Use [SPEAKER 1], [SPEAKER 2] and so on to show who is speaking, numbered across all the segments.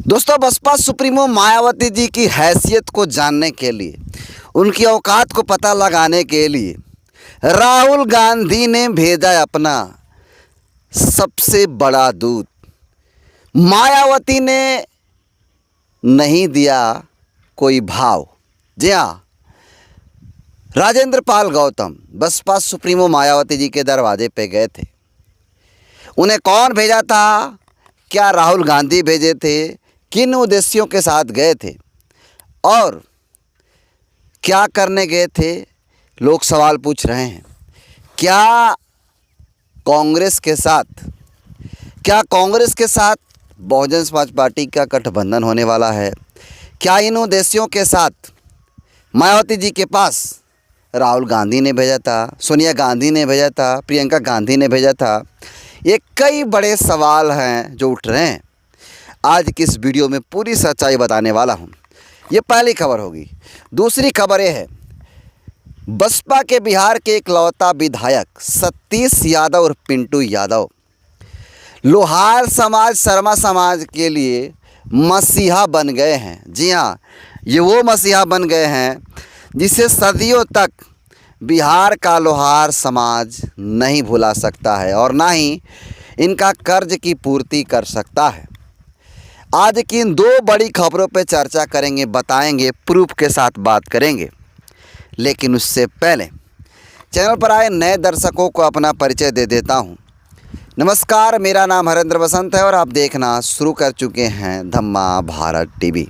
[SPEAKER 1] दोस्तों, बसपा सुप्रीमो मायावती जी की हैसियत को जानने के लिए, उनकी औकात को पता लगाने के लिए राहुल गांधी ने भेजा अपना सबसे बड़ा दूत। मायावती ने नहीं दिया कोई भाव। जी हाँ, राजेंद्र पाल गौतम बसपा सुप्रीमो मायावती जी के दरवाजे पे गए थे। उन्हें कौन भेजा था? क्या राहुल गांधी भेजे थे? किन उद्देश्यों के साथ गए थे और क्या करने गए थे? लोग सवाल पूछ रहे हैं। क्या कांग्रेस के साथ बहुजन समाज पार्टी का गठबंधन होने वाला है? क्या इन उद्देश्यों के साथ मायावती जी के पास राहुल गांधी ने भेजा था, सोनिया गांधी ने भेजा था, प्रियंका गांधी ने भेजा था? ये कई बड़े सवाल हैं जो उठ रहे हैं। आज की इस वीडियो में पूरी सच्चाई बताने वाला हूँ। ये पहली खबर होगी। दूसरी खबर ये है, बसपा के बिहार के इकलौता विधायक सतीश यादव और पिंटू यादव लोहार समाज, शर्मा समाज के लिए मसीहा बन गए हैं। जी हाँ, ये वो मसीहा बन गए हैं जिसे सदियों तक बिहार का लोहार समाज नहीं भुला सकता है और ना ही इनका कर्ज की पूर्ति कर सकता है। आज की इन दो बड़ी खबरों पे चर्चा करेंगे, बताएंगे, प्रूफ के साथ बात करेंगे। लेकिन उससे पहले चैनल पर आए नए दर्शकों को अपना परिचय दे देता हूं। नमस्कार, मेरा नाम हरेंद्र बसंत है और आप देखना शुरू कर चुके हैं धम्मा भारत टीवी।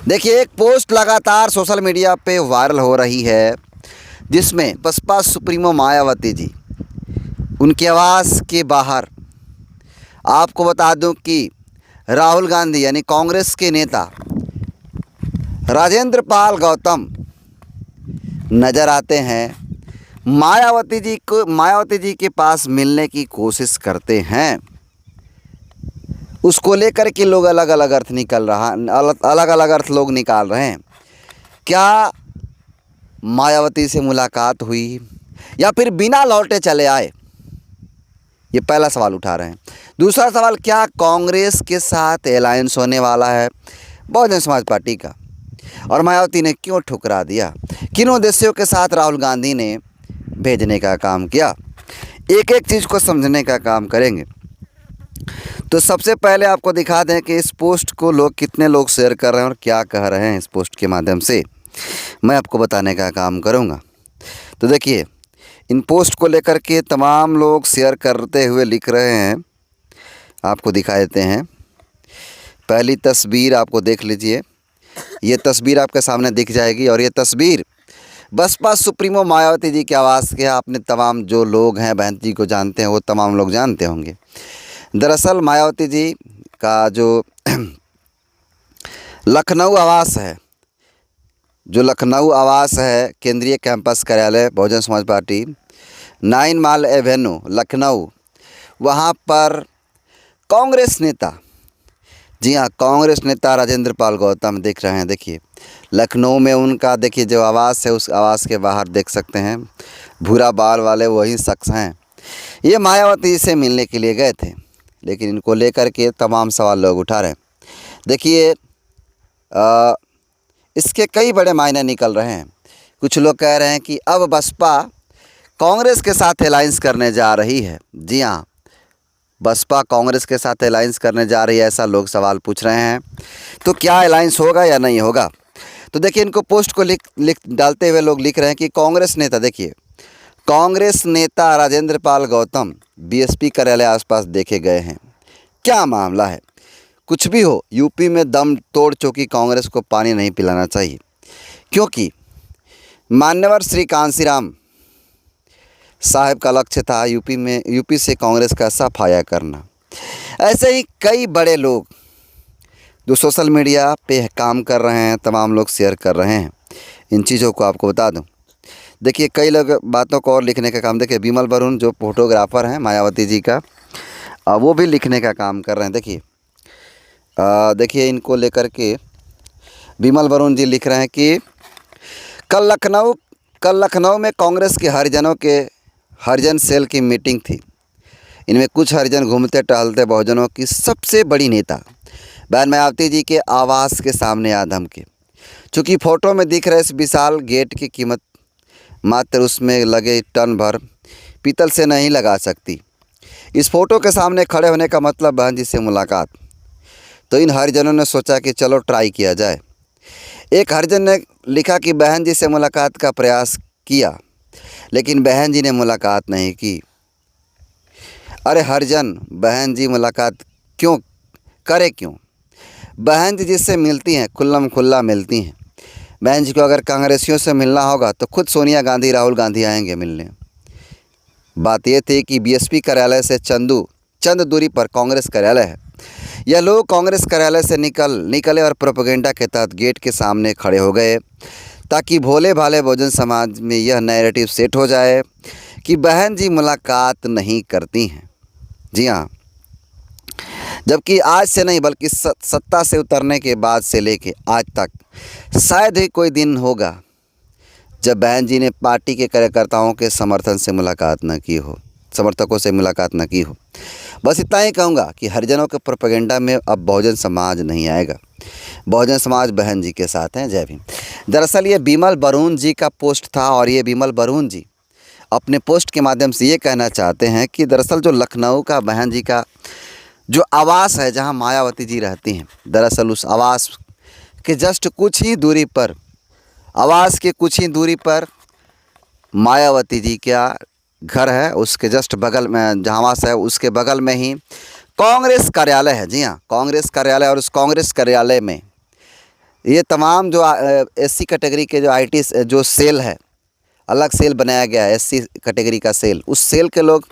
[SPEAKER 1] देखिए, एक पोस्ट लगातार सोशल मीडिया पे वायरल हो रही है जिसमें बसपा सुप्रीमो मायावती जी उनके आवास के बाहर, आपको बता दूं कि राहुल गांधी यानी कांग्रेस के नेता राजेंद्र पाल गौतम नज़र आते हैं। मायावती जी के पास मिलने की कोशिश करते हैं। उसको लेकर के लोग अलग अलग अर्थ लोग निकाल रहे हैं। क्या मायावती से मुलाकात हुई या फिर बिना लौटे चले आए? ये पहला सवाल उठा रहे हैं। दूसरा सवाल, क्या कांग्रेस के साथ अलायंस होने वाला है बहुजन समाज पार्टी का? और मायावती ने क्यों ठुकरा दिया? किन उद्देश्यों के साथ राहुल गांधी ने भेजने का काम किया? एक एक चीज़ को समझने का काम करेंगे। तो सबसे पहले आपको दिखा दें कि इस पोस्ट को कितने लोग शेयर कर रहे हैं और क्या कह रहे हैं। इस पोस्ट के माध्यम से मैं आपको बताने का काम करूँगा। तो देखिए, इन पोस्ट को लेकर के तमाम लोग शेयर करते हुए लिख रहे हैं। आपको दिखा देते हैं। पहली तस्वीर आपको देख लीजिए। ये तस्वीर आपके सामने दिख जाएगी और ये तस्वीर बसपा सुप्रीमो मायावती जी के आवास के। आपने तमाम जो लोग हैं, बहन जी को जानते हैं, वो तमाम लोग जानते होंगे। दरअसल मायावती जी का जो लखनऊ आवास है, केंद्रीय कैंपस कार्यालय Bahujan Samaj party, 9 mile Avenue Lucknow, वहाँ पर कांग्रेस नेता, जी हाँ, कांग्रेस नेता राजेंद्र पाल गौतम दिख रहे हैं। देखिए, लखनऊ में उनका देखिए जो आवास है, उस आवास के बाहर देख सकते हैं भूरा बाल वाले वही शख्स हैं। ये मायावती से मिलने के लिए गए थे, लेकिन इनको लेकर के तमाम सवाल लोग उठा रहे हैं। देखिए, इसके कई बड़े मायने निकल रहे हैं। कुछ लोग कह रहे हैं कि अब बसपा कांग्रेस के साथ अलायंस करने जा रही है। जी हाँ, बसपा कांग्रेस के साथ अलायंस करने जा रही है, ऐसा लोग सवाल पूछ रहे हैं। तो क्या अलायंस होगा या नहीं होगा? तो देखिए, इनको पोस्ट को लिख डालते हुए लोग लिख रहे हैं कि कांग्रेस नेता, देखिए, कांग्रेस नेता राजेंद्र पाल गौतम बीएसपी कार्यालय आसपास देखे गए हैं। क्या मामला है? कुछ भी हो, यूपी में दम तोड़ चुकी कांग्रेस को पानी नहीं पिलाना चाहिए, क्योंकि मान्यवर श्री कांशीराम साहब का लक्ष्य था यूपी से कांग्रेस का सफाया करना। ऐसे ही कई बड़े लोग जो सोशल मीडिया पे काम कर रहे हैं, तमाम लोग शेयर कर रहे हैं इन चीज़ों को। आपको बता दूं, देखिए, कई लोग बातों को और लिखने का काम, देखिए विमल वरुण जो फोटोग्राफ़र हैं मायावती जी का, वो भी लिखने का काम कर रहे हैं। देखिए, इनको लेकर के विमल वरुण जी लिख रहे हैं कि कल लखनऊ में कांग्रेस के हरिजन सेल की मीटिंग थी। इनमें कुछ हरिजन घूमते टहलते बहुजनों की सबसे बड़ी नेता बहन मायावती जी के आवास के सामने आधम के, चूँकि फ़ोटो में दिख रहे इस विशाल गेट की कीमत मात्र उसमें लगे टन भर पीतल से नहीं लगा सकती। इस फ़ोटो के सामने खड़े होने का मतलब बहन जी से मुलाकात। तो इन हरिजनों ने सोचा कि चलो ट्राई किया जाए। एक हरिजन ने लिखा कि बहन जी से मुलाकात का प्रयास किया, लेकिन बहन जी ने मुलाकात नहीं की। अरे हरिजन, बहन जी मुलाकात क्यों करे क्यों? बहन जी जिससे मिलती हैं खुल्लम खुल्ला मिलती हैं। बहन जी को अगर कांग्रेसियों से मिलना होगा तो खुद सोनिया गांधी, राहुल गांधी आएंगे मिलने। बात यह थी कि बीएसपी कार्यालय से चंद दूरी पर कांग्रेस कार्यालय है। यह लोग कांग्रेस कार्यालय से निकले और प्रोपेगेंडा के तहत गेट के सामने खड़े हो गए, ताकि भोले भाले बहुजन समाज में यह नैरेटिव सेट हो जाए कि बहन जी मुलाकात नहीं करती हैं। जी हाँ, जबकि आज से नहीं बल्कि सत्ता से उतरने के बाद से लेके आज तक शायद ही कोई दिन होगा जब बहन जी ने पार्टी के कार्यकर्ताओं के समर्थकों से मुलाकात न की हो। बस इतना ही कहूँगा कि हरिजनों के प्रोपेगेंडा में अब बहुजन समाज नहीं आएगा। बहुजन समाज बहन जी के साथ हैं। जय भीम। दरअसल ये बिमल बरून जी का पोस्ट था और ये बिमल बरून जी अपने पोस्ट के माध्यम से ये कहना चाहते हैं कि दरअसल जो लखनऊ का बहन जी का जो आवास है जहां मायावती जी रहती हैं, दरअसल उस आवास के जस्ट कुछ ही दूरी पर मायावती जी का घर है। उसके जस्ट बगल में जहाँ आवास है उसके बगल में ही कांग्रेस कार्यालय है। जी हाँ, कांग्रेस कार्यालय। और उस कांग्रेस कार्यालय में ये तमाम जो एससी कैटेगरी के जो आईटी जो सेल है, अलग सेल बनाया गया है एससी कैटेगरी का सेल, उस सेल के लोग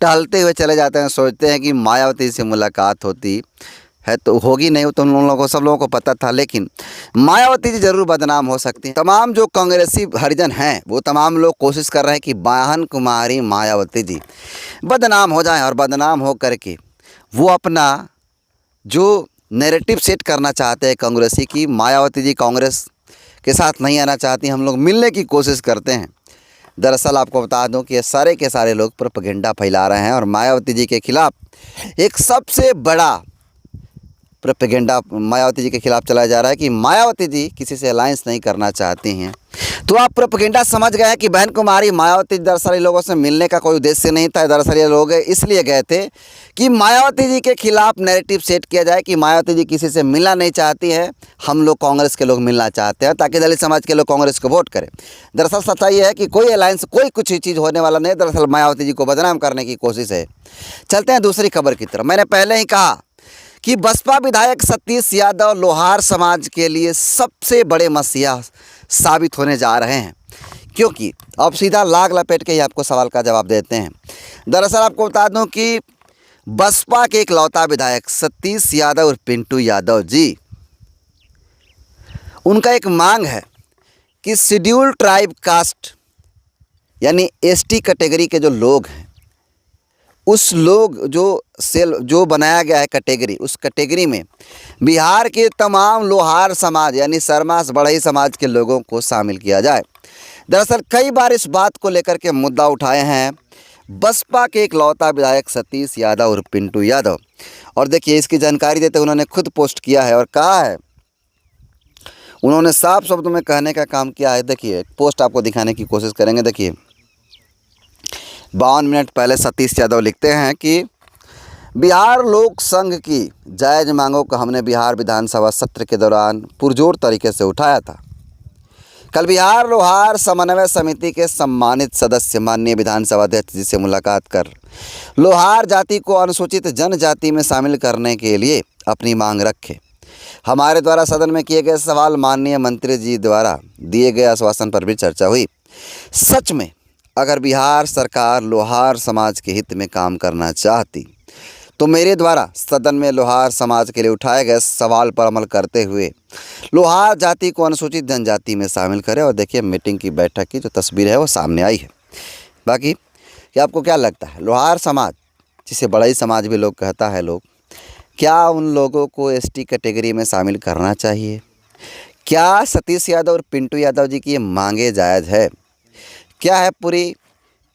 [SPEAKER 1] टहलते हुए चले जाते हैं, सोचते हैं कि मायावती से मुलाकात होती है तो होगी नहीं, वो तो उन लोगों को सब लोगों को पता था, लेकिन मायावती जी ज़रूर बदनाम हो सकती हैं। तमाम जो कांग्रेसी हरिजन हैं वो तमाम लोग कोशिश कर रहे हैं कि बहन कुमारी मायावती जी बदनाम हो जाएं और बदनाम हो करके वो अपना जो नैरेटिव सेट करना चाहते हैं कांग्रेसी की, मायावती जी कांग्रेस के साथ नहीं आना चाहती, हम लोग मिलने की कोशिश करते हैं। दरअसल आपको बता दूं कि ये सारे के सारे लोग प्रोपेगेंडा फैला रहे हैं और मायावती जी के खिलाफ एक सबसे बड़ा प्रोपेगेंडा मायावती जी के खिलाफ चलाया जा रहा है कि मायावती जी किसी से अलायंस नहीं करना चाहती हैं। तो आप प्रोपेगेंडा समझ गए हैं कि बहन कुमारी मायावती दरअसल लोगों से मिलने का कोई उद्देश्य नहीं था। दरअसल ये लोग इसलिए गए थे कि मायावती जी के खिलाफ नैरेटिव सेट किया जाए कि मायावती जी किसी से मिलना नहीं चाहती है, हम लोग कांग्रेस के लोग मिलना चाहते हैं, ताकि दलित समाज के लोग कांग्रेस को वोट करें। दरअसल सच्चाई है कि कोई अलायंस, कोई कुछ चीज़ होने वाला नहीं। दरअसल मायावती जी को बदनाम करने की कोशिश है। चलते हैं दूसरी खबर की तरफ। मैंने पहले ही कहा कि बसपा विधायक सतीश यादव लोहार समाज के लिए सबसे बड़े मसीहा साबित होने जा रहे हैं, क्योंकि अब सीधा लाग लपेट के ही आपको सवाल का जवाब देते हैं। दरअसल आपको बता दूं कि बसपा के इकलौता विधायक सतीश यादव और पिंटू यादव जी, उनका एक मांग है कि शेड्यूल ट्राइब कास्ट यानी एसटी कैटेगरी के जो लोग हैं, उस लोग जो बनाया गया है कैटेगरी, उस कैटेगरी में बिहार के तमाम लोहार समाज यानी शर्मा बढ़ई समाज के लोगों को शामिल किया जाए। दरअसल कई बार इस बात को लेकर के मुद्दा उठाए हैं बसपा के इकलौता विधायक सतीश यादव और पिंटू यादव। और देखिए, इसकी जानकारी देते उन्होंने खुद पोस्ट किया है और कहा है, उन्होंने साफ शब्दों में कहने का काम किया है। देखिए, पोस्ट आपको दिखाने की कोशिश करेंगे। देखिए, 52 मिनट पहले सतीश यादव लिखते हैं कि बिहार लोक संघ की जायज़ मांगों को हमने बिहार विधानसभा सत्र के दौरान पुरजोर तरीके से उठाया था। कल बिहार लोहार समन्वय समिति के सम्मानित सदस्य माननीय विधानसभा अध्यक्ष जी से मुलाकात कर लोहार जाति को अनुसूचित जनजाति में शामिल करने के लिए अपनी मांग रखे। हमारे द्वारा सदन में किए गए सवाल, माननीय मंत्री जी द्वारा दिए गए आश्वासन पर भी चर्चा हुई। सच में अगर बिहार सरकार लोहार समाज के हित में काम करना चाहती तो मेरे द्वारा सदन में लोहार समाज के लिए उठाए गए सवाल पर अमल करते हुए लोहार जाति को अनुसूचित जनजाति में शामिल करें। और देखिए, मीटिंग की बैठक की जो तस्वीर है वो सामने आई है। बाकी क्या आपको क्या लगता है, लोहार समाज जिसे बढ़ई समाज भी लोग कहता है लोग, क्या उन लोगों को एसटी कैटेगरी में शामिल करना चाहिए? क्या सतीश यादव और पिंटू यादव जी की ये मांगे जायज़ है? क्या है पूरी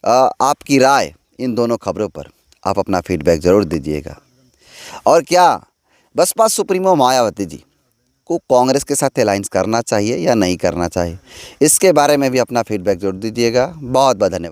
[SPEAKER 1] आपकी राय इन दोनों खबरों पर? आप अपना फीडबैक ज़रूर दीजिएगा। और क्या बसपा सुप्रीमो मायावती जी को कांग्रेस के साथ अलायंस करना चाहिए या नहीं करना चाहिए, इसके बारे में भी अपना फीडबैक जरूर दीजिएगा। बहुत बहुत धन्यवाद।